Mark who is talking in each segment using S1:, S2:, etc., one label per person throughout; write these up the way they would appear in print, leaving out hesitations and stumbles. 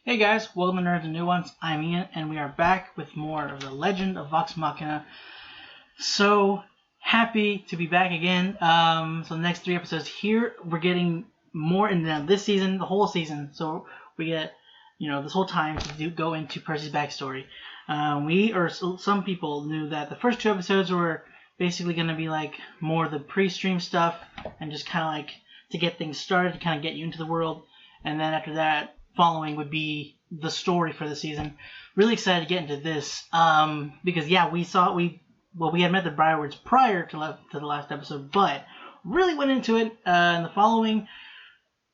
S1: Hey guys, welcome to Nerds and New Ones. I'm Ian, and we are back with more of the Legend of Vox Machina. So happy to be back again. So the next 3 episodes here, we're getting more into this season, the whole season. So we get, this whole time to go into Percy's backstory. Some people knew that the first 2 episodes were basically going to be like more the pre-stream stuff and just kind of like to get things started, to kind of get you into the world, and then after that, following would be the story for the season. Really excited to get into this because we had met the Briarwoods prior to the last episode, but really went into it in the following,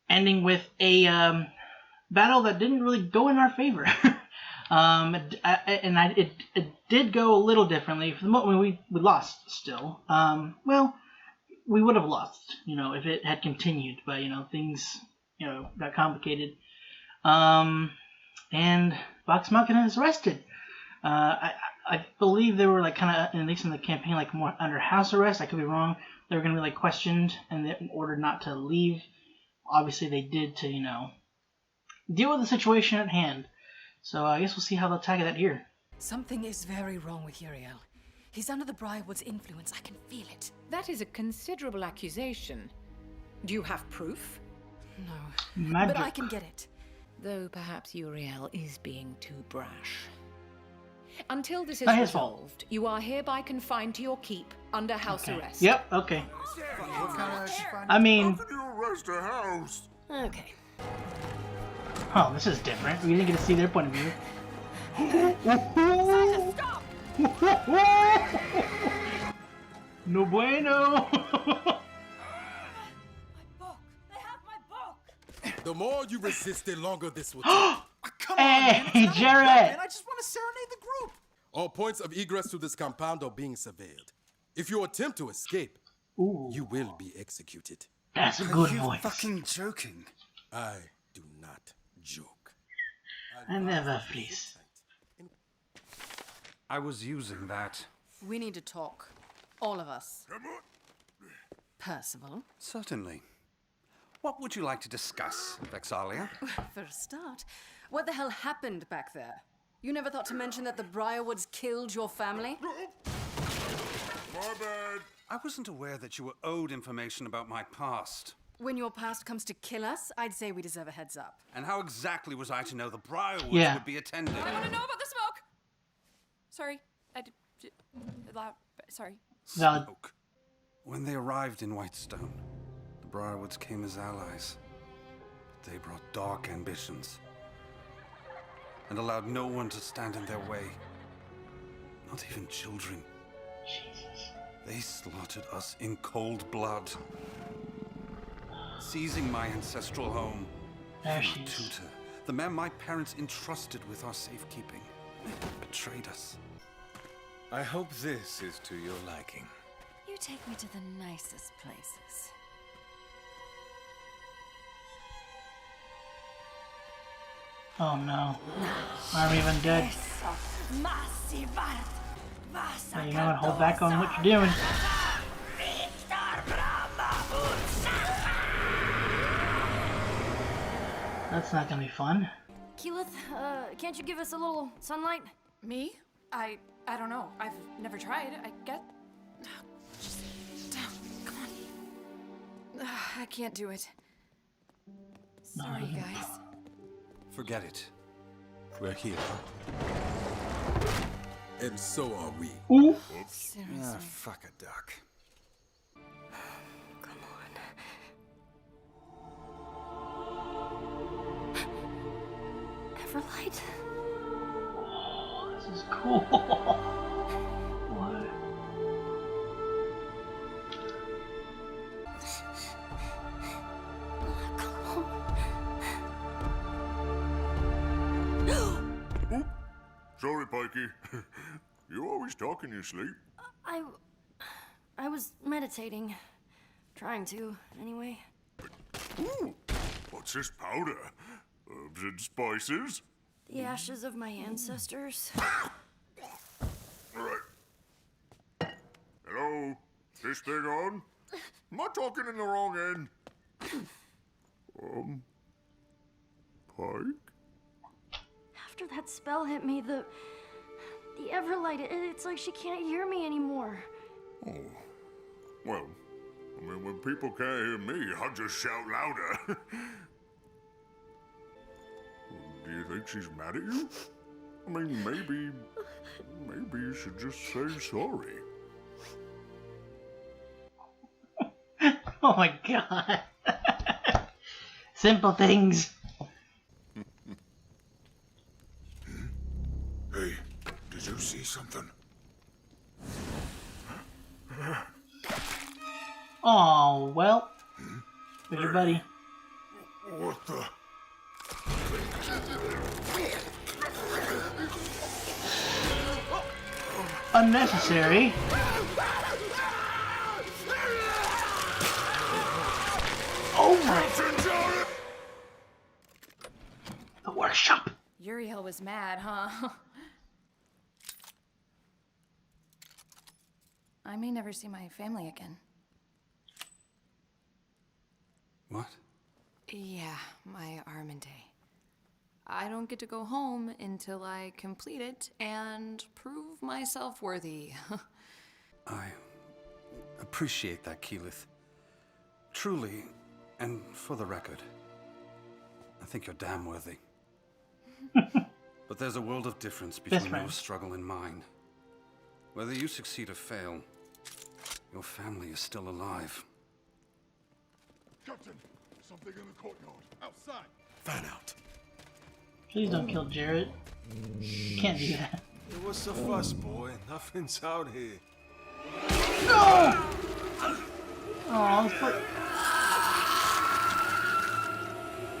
S1: ending with a battle that didn't really go in our favor. It did go a little differently. For the moment, we lost still. We would have lost, if it had continued, but things got complicated. And Vox Machina is arrested. I believe they were like kind of, at least in the campaign, like more under house arrest. I could be wrong. They were going to be like questioned and in order not to leave. Obviously, they did to deal with the situation at hand. So I guess we'll see how they'll tackle that here.
S2: Something is very wrong with Uriel. He's under the Briarwood's influence. I can feel it.
S3: That is a considerable accusation. Do you have proof?
S2: No.
S1: Magic.
S2: But I can get it.
S3: Though perhaps Uriel is being too brash. Until this is
S1: Not his fault.
S3: resolved, you are hereby confined to your keep under house arrest.
S1: Yep, okay.
S4: What kind of
S1: I mean,
S4: How can you arrest a house?
S2: Okay.
S1: oh, this is different. We didn't get to see their point of view.
S2: Stop!
S1: No bueno.
S5: The more you resist, the longer this will take.
S4: Come on, man.
S1: Hey, Jarrett.
S4: Man. I just want to serenade the group.
S5: All points of egress to this compound are being surveilled. If you attempt to escape,
S1: Ooh,
S5: you will be executed.
S1: that's a good
S4: Are you
S1: voice.
S4: fucking joking?
S5: I do not joke.
S1: I never please.
S6: I was using that.
S2: We need to talk. All of us.
S4: Come on.
S2: Percival.
S6: Certainly. What would you like to discuss, Vexalia?
S2: For a start, what the hell happened back there? You never thought to mention that the Briarwoods killed your family?
S4: My bad.
S6: I wasn't aware that you were owed information about my past.
S2: When your past comes to kill us, I'd say we deserve a heads up.
S6: And how exactly was I to know the Briarwoods
S1: Yeah.
S6: would be attended?
S7: I want to know about the smoke. Sorry, loud. Sorry.
S1: Valid.
S6: Smoke. When they arrived in Whitestone, the Briarwoods came as allies. But they brought dark ambitions and allowed no one to stand in their way. Not even children.
S1: Jesus.
S6: They slaughtered us in cold blood, seizing my ancestral home.
S1: There
S6: My
S1: she is.
S6: tutor, the man my parents entrusted with our safekeeping, betrayed us.
S8: I hope this is to your liking.
S9: You take me to the nicest places.
S1: Oh no. Aren't we even dead? Now, you know what? Hold back on what you're doing. That's not gonna be fun.
S9: Keyleth, can't you give us a little sunlight?
S7: Me? I don't know. I've never tried. I get. Just down. Come on. I can't do it. Sorry, guys.
S6: Forget it.
S8: We're here.
S5: And so are we.
S1: Ooh.
S9: Seriously.
S8: Ah, fuck a duck.
S9: Come on. Everlight?
S1: This is cool. What?
S9: Come on.
S4: Sorry, Pikey. You always talk in your sleep.
S9: I was meditating. Trying to, anyway.
S4: Ooh, what's this powder? Herbs and spices?
S9: The ashes of my ancestors.
S4: All right. Hello? This thing on? Am I talking in the wrong end? Pike?
S9: After that spell hit me, the Everlight, it's like she can't hear me anymore.
S4: Oh. Well, I mean, when people can't hear me, I'll just shout louder. Do you think she's mad at you? I mean, maybe you should just say sorry.
S1: Oh my god. Simple things.
S4: Hey, did you see something?
S1: Oh, well. Where's your buddy?
S4: What the?
S1: Unnecessary. Oh my! The workshop.
S7: Uriel was mad, huh? I may never see my family again.
S6: What?
S7: Yeah, my Armande. I don't get to go home until I complete it and prove myself worthy.
S6: I appreciate that, Keyleth. Truly, and for the record, I think you're damn worthy. But there's a world of difference between your struggle and mine. Whether you succeed or fail, your family is still alive.
S4: Captain, something in the courtyard.
S5: Outside.
S8: Fan out.
S1: Please don't kill Jarrett. You can't do that.
S8: Hey, what's the fuss, boy? Nothing's out here.
S1: No! Oh, let's put...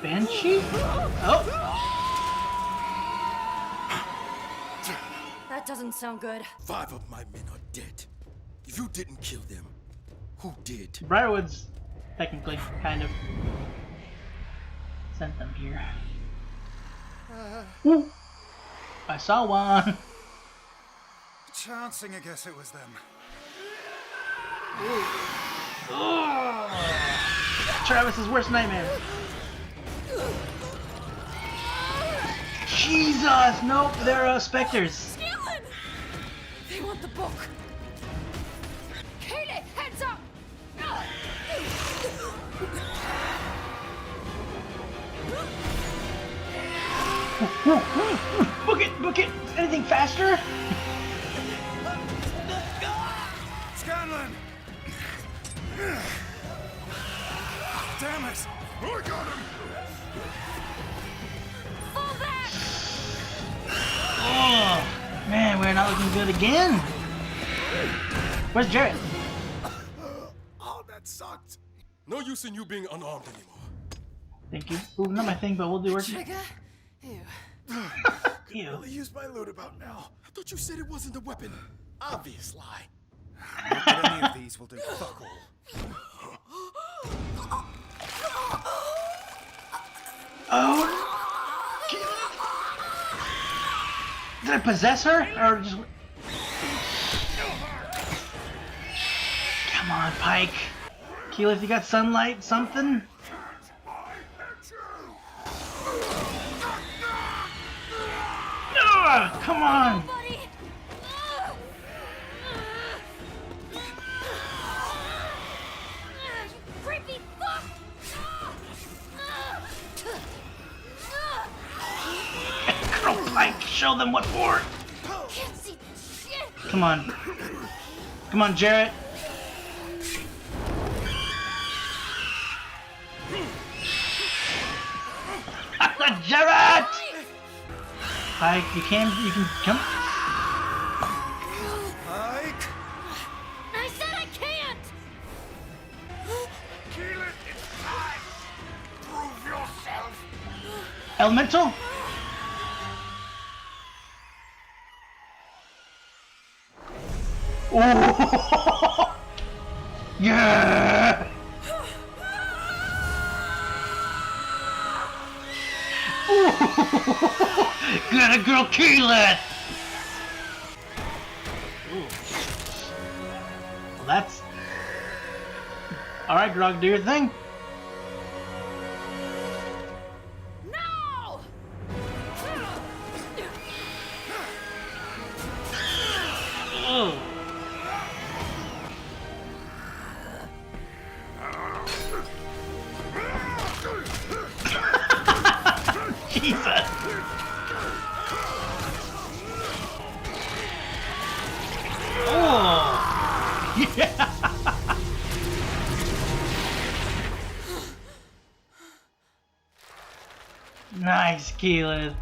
S1: Banshee? Oh!
S9: That doesn't sound good.
S10: 5 of my men are dead. If you didn't kill them, who did?
S1: Briarwood's technically, kind of. Sent them here. Ooh. I saw one.
S6: Chancing, I guess it was them.
S1: Travis's worst nightmare. Jesus! Nope, they're Specters.
S7: They want the book. Keyleth, heads up!
S1: Book it! Book it! Anything faster?
S6: Scanlan! Damn it!
S4: I got him!
S7: Fall back!
S1: Oh, man, we're not looking good again. Where's Jarrett?
S10: Oh, that sucked.
S5: No use in you being unarmed anymore.
S1: Thank you. Ooh, not my thing, but we'll do work.
S7: Trigger? Ew.
S1: Ew.
S10: Only use my loot about now.
S5: I thought you said it wasn't a weapon.
S10: Obvious lie.
S6: Not that any of these will do fuck all.
S1: Oh! Did I possess her? Or just... Come on, Pike. Keyleth, you got sunlight? Something? Ugh, come on!
S9: Creepy fuck!
S1: Girl, Pike, show them what for.
S9: Can't see shit!
S1: Come on. Come on, Jarrett. Jarrett! Pike, you can come.
S6: Pike!
S9: I said I can't!
S4: Keyleth, it's time! Prove yourself!
S1: Elemental? Oh! Yeah! Get a girl, Keyleth! Well, that's... Alright, Grog, do your thing.
S7: No!
S1: Keyleth.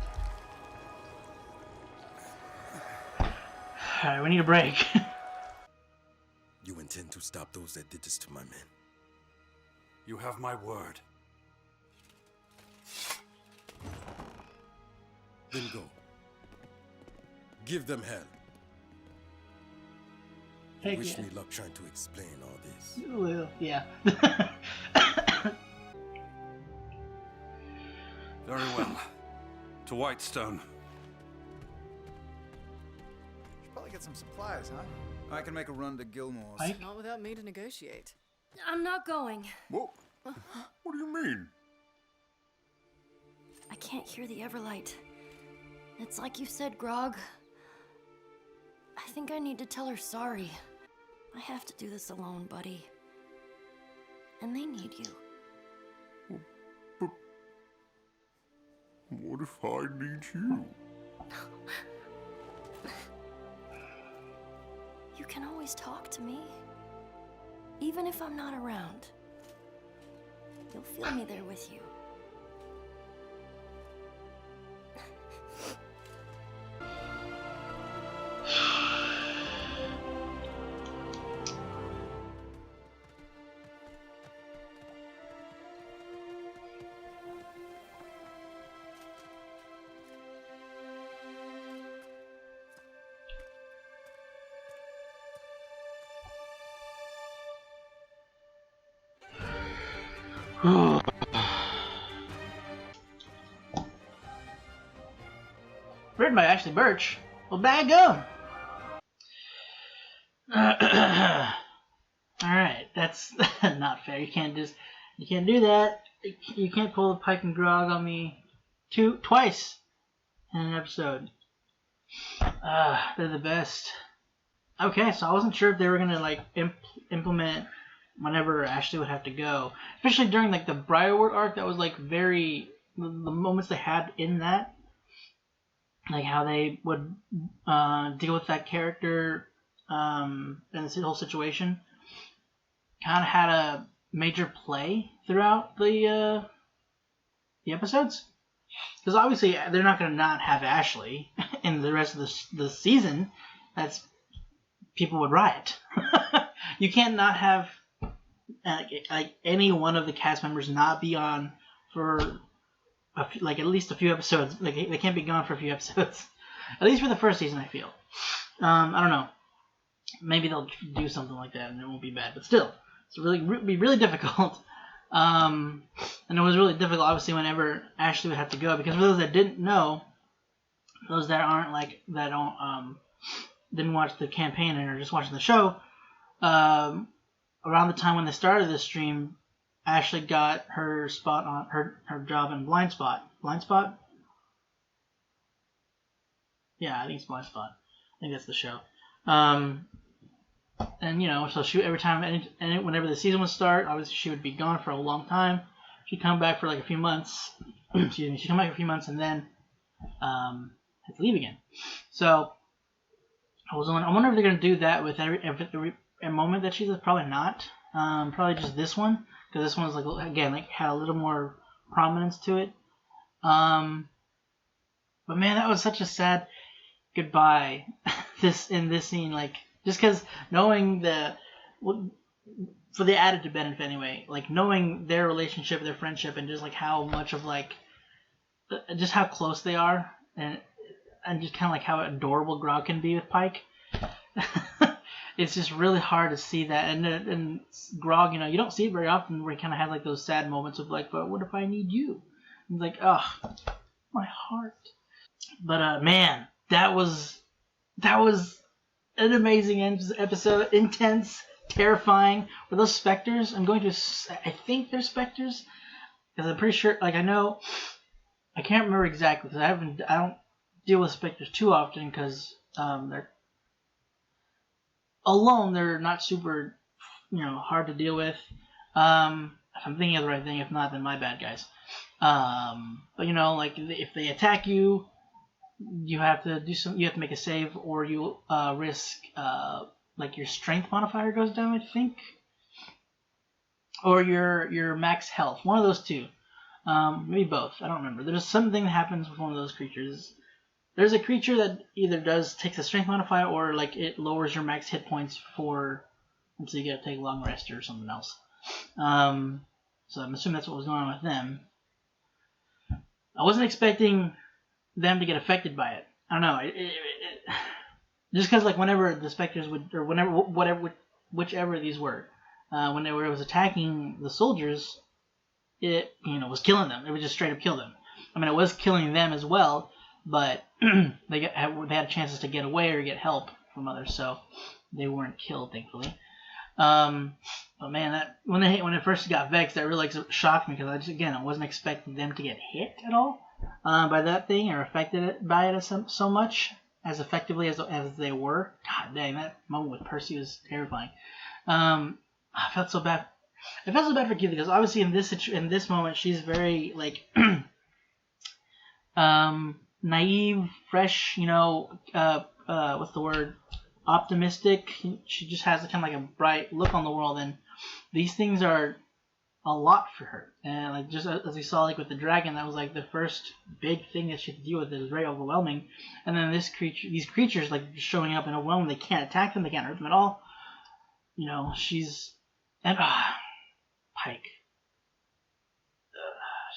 S1: Alright, we need a break.
S10: You intend to stop those that did this to my men?
S6: You have my word.
S10: Then go. Give them hell.
S1: Heck
S10: Wish
S1: yeah.
S10: me luck trying to explain all this.
S1: Well, yeah.
S6: Very well. To Whitestone.
S11: Should probably get some supplies, huh? I can make a run to Gilmore's.
S1: Pike?
S2: Not without me to negotiate.
S9: I'm not going.
S4: What? What do you mean?
S9: I can't hear the Everlight. It's like you said, Grog. I think I need to tell her sorry. I have to do this alone, buddy. And they need you.
S4: But what if I need you?
S9: You can always talk to me. Even if I'm not around. You'll feel me there with you.
S1: Written by Ashley Birch. Well, bag gum. Alright, that's not fair. You can't do that. You can't pull the Pike and Grog on me twice in an episode. They're the best. Okay, so I wasn't sure if they were gonna like implement whenever Ashley would have to go, especially during like the Briarwood arc. That was like the moments they had in that, like how they would deal with that character and this whole situation, kind of had a major play throughout the episodes. Because obviously they're not going to not have Ashley in the rest of the season. That's people would riot. You can't not have like any one of the cast members not be on for at least a few episodes. Like they can't be gone for a few episodes, at least for the first season. I feel. I don't know. Maybe they'll do something like that and it won't be bad. But still, it's be really difficult. And it was really difficult, obviously, whenever Ashley would have to go, because for those that didn't know, those that aren't didn't watch the campaign and are just watching the show, around the time when they started this stream, Ashley got her spot on her job in Blind Spot. Blind Spot? Yeah, I think it's Blind Spot. I think that's the show. And so she every time and whenever the season would start, obviously she would be gone for a long time. She'd come back for like a few months. Excuse me. She'd come back for a few months and then have to leave again. So I wonder if they're gonna do that with every moment that she's at. Probably not. Probably just this one, because this one was had a little more prominence to it. But man, that was such a sad goodbye. In this scene, just because knowing for the added benefit anyway, knowing their relationship, their friendship, and just how much of just how close they are, and just kind of how adorable Grog can be with Pike. It's just really hard to see that, and Grog, you don't see it very often, where he kind of has those sad moments of but what if I need you? And it's ugh, my heart. But man, that was an amazing episode, intense, terrifying. Were those Specters? I think they're Specters, because I'm pretty sure. I know, I can't remember exactly because I don't deal with Specters too often because they're alone. They're not super, hard to deal with. If I'm thinking of the right thing, if not, then my bad, guys. But if they attack you, you have to make a save, or you risk your strength modifier goes down, I think, or your max health. One of those two. Maybe both. I don't remember. There's something that happens with one of those creatures. There's a creature that either takes a strength modifier or like it lowers your max hit points until you get to take a long rest or something else. So I'm assuming that's what was going on with them. I wasn't expecting them to get affected by it. I don't know. Just because like whenever the Specters would, or whichever these were, when it was attacking the soldiers, it was killing them. It would just straight up kill them. I mean, it was killing them as well, but they had chances to get away or get help from others, so they weren't killed, thankfully. But man, that when it first got vexed, that really shocked me because I wasn't expecting them to get hit at all by that thing or affected by it so much as effectively as they were. God dang, that moment with Percy was terrifying. I felt so bad. I felt so bad for Keyleth because obviously in this moment she's very like naive, fresh, what's the word? Optimistic. She just has kind of like a bright look on the world, and these things are a lot for her. And like just as we saw like with the dragon, that was like the first big thing that she had to deal with. It was very overwhelming. And then these creatures like just showing up and overwhelming. They can't attack them. They can't hurt them at all. She's Pike.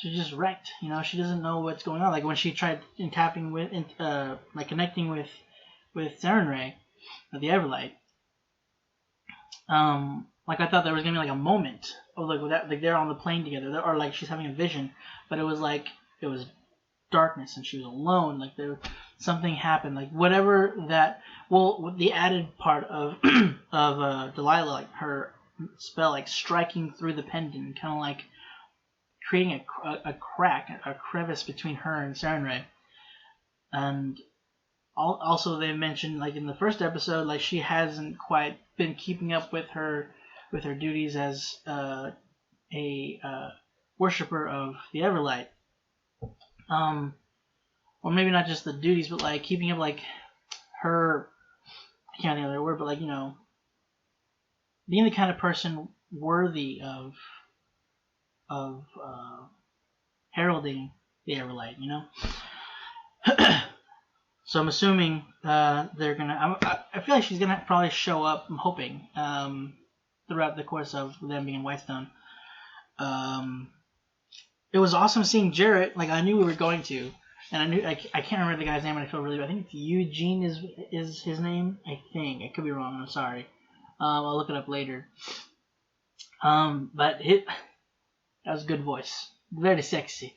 S1: She's just wrecked. She doesn't know what's going on. Like when she tried connecting with Sarenrae, the Everlight. Like I thought there was gonna be like a moment of like they're on the plane together, or like she's having a vision, but it was darkness and she was alone. Like something happened. Like whatever that. Well, the added part of Delilah, like her spell, like striking through the pendant, kind of like creating a crack, a crevice between her and Sarenrae. And also they mentioned like in the first episode, like she hasn't quite been keeping up with her duties as a worshiper of the Everlight. Or maybe not just the duties, but like keeping up like her, I can't think of the word, but like being the kind of person worthy of heralding the Everlight, So I'm assuming they're gonna. I feel like she's gonna probably show up. I'm hoping throughout the course of them being in Whitestone. It was awesome seeing Jarrett. Like I knew we were going to, and I knew I can't remember the guy's name, and I feel really bad. I think it's Eugene is his name. I think I could be wrong. I'm sorry. I'll look it up later. But that was a good voice, very sexy.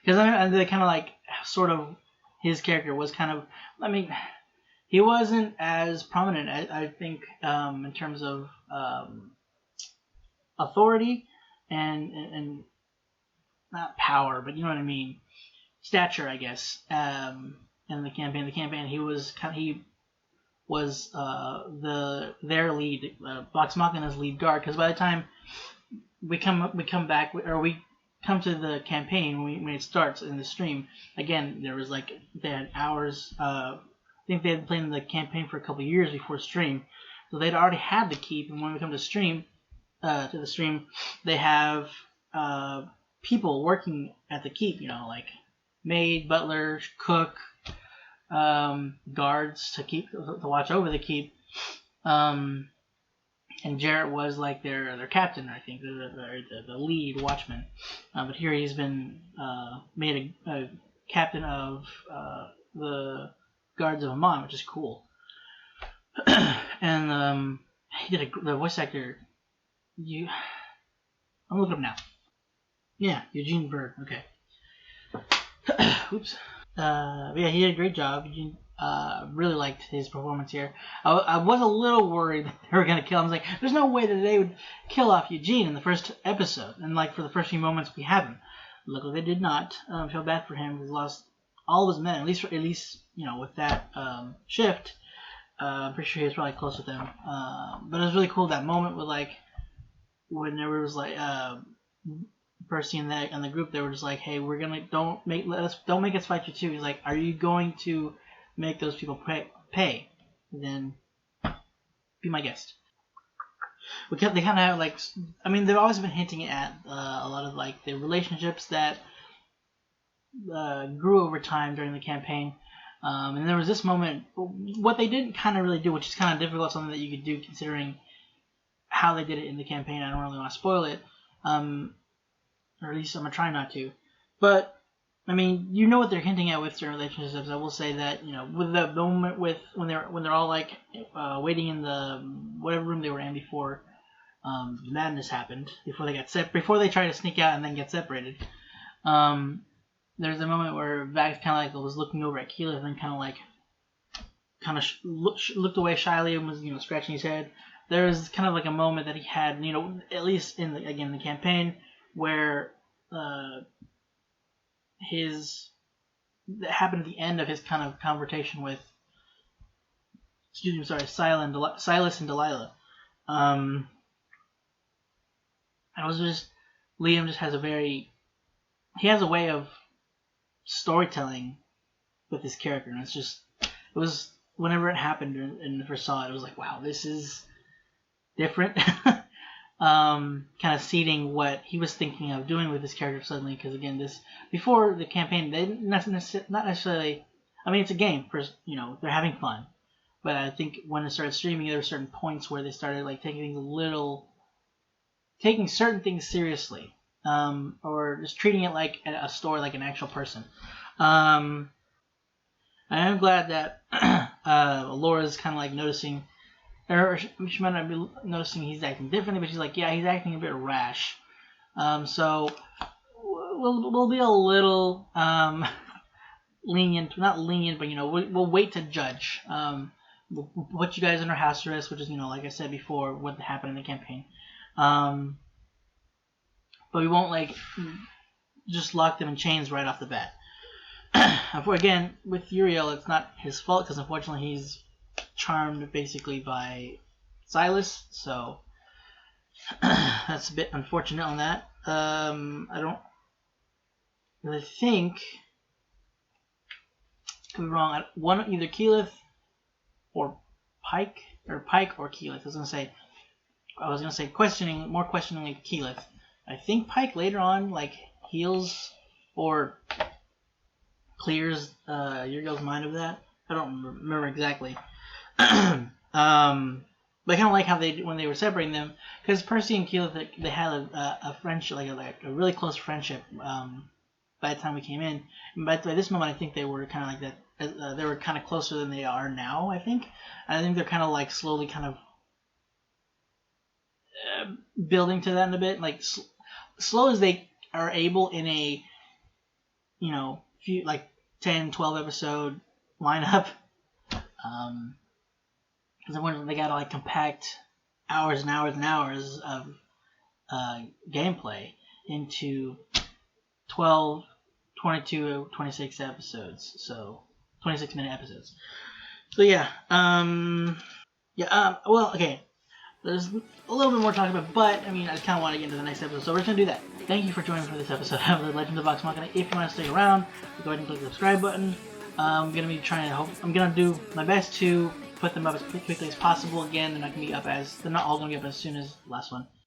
S1: Because they kind of like sort of his character was kind of. I mean, he wasn't as prominent. I think in terms of authority and not power, but you know what I mean, stature, I guess. In the campaign, he was their lead, Vox Machina's lead guard. Because by the time we come back, or we come to the campaign when it starts in the stream, again there was like they had hours. I think they had played the campaign for a couple of years before stream, so they'd already had the keep. And when we come to the stream, they have people working at the keep. Like maid, butler, cook, guards to watch over the keep. And Jarrett was like their captain, I think, the lead watchman. But here he's been made a captain of the Guards of Amon, which is cool. And he did the voice actor. I'm looking up now. Yeah, Eugene Bird. Okay. Oops. Yeah, he did a great job. Eugene. Really liked his performance here. I was a little worried that they were going to kill him. I was like, there's no way that they would kill off Eugene in the first episode. And like for the first few moments we have him. Luckily they did not. I feel bad for him. He's lost all of his men. At least with that shift. I'm pretty sure he was probably close with them. But it was really cool that moment with like when there was like Percy and the group. They were just like, hey, we're gonna don't make us fight you too. He's like, are you going to make those people pay? Then be my guest. they kind of have like, I mean, they've always been hinting at a lot of like the relationships that grew over time during the campaign. And there was this moment, what they didn't kind of really do, which is kind of difficult, something that you could do considering how they did it in the campaign. I don't really want to spoil it, or at least I'm gonna try not to. But I mean, you know what they're hinting at with certain relationships. I will say that, you know, with the moment with when they're all like waiting in the whatever room they were in before madness happened, before they tried to sneak out and then get separated. There's a moment where Vax kind of like was looking over at Keyleth and then looked away shyly and was, you know, scratching his head. There was kind of like a moment that he had, you know, at least in the campaign where that happened at the end of his kind of conversation with, Silas and Delilah. I was just, Liam just has he has a way of storytelling with his character, and it was, whenever it happened and I first saw it, it was like, wow, this is different. Kind of seeding what he was thinking of doing with his character suddenly, because again, before the campaign, they not necessarily, I mean, it's a game, you know, they're having fun, but I think when it started streaming, there were certain points where they started like taking certain things seriously, or just treating it like a story, like an actual person. I am glad that Laura's kind of like noticing, or she might not be noticing he's acting differently, but she's like, yeah, he's acting a bit rash. So we'll be a little lenient, not lenient, but, you know, we'll wait to judge. We'll put you guys under house arrest, which is, you know, like I said before, what happened in the campaign. But we won't like just lock them in chains right off the bat. Again, with Uriel, it's not his fault, because unfortunately he's charmed basically by Silas, so that's a bit unfortunate on that. I don't really think, could be wrong, either Keyleth or Pike, or Keyleth. I was gonna say more questioning like Keyleth. I think Pike later on like heals or clears Uriel's mind of that. I don't remember exactly. But I kind of like how when they were separating them, because Percy and Keyleth, they had a friendship, like a really close friendship by the time we came in. And by this moment, I think they were kind of like that. They were kind of closer than they are now, I think. And I think they're kind of like slowly kind of building to that in a bit, like slow as they are able in a, you know, few like 10, 12 episode lineup. Because they gotta like compact hours and hours and hours of gameplay into 12, 22, 26 episodes. So 26-minute episodes. So yeah, well, okay. There's a little bit more to talk about, but I mean, I kind of want to get into the next episode, so we're just gonna do that. Thank you for joining for this episode of The Legend of Vox Machina. If you want to stick around, go ahead and click the subscribe button. I'm gonna do my best to put them up as quickly as possible. Again, they're not all gonna be up as soon as the last one.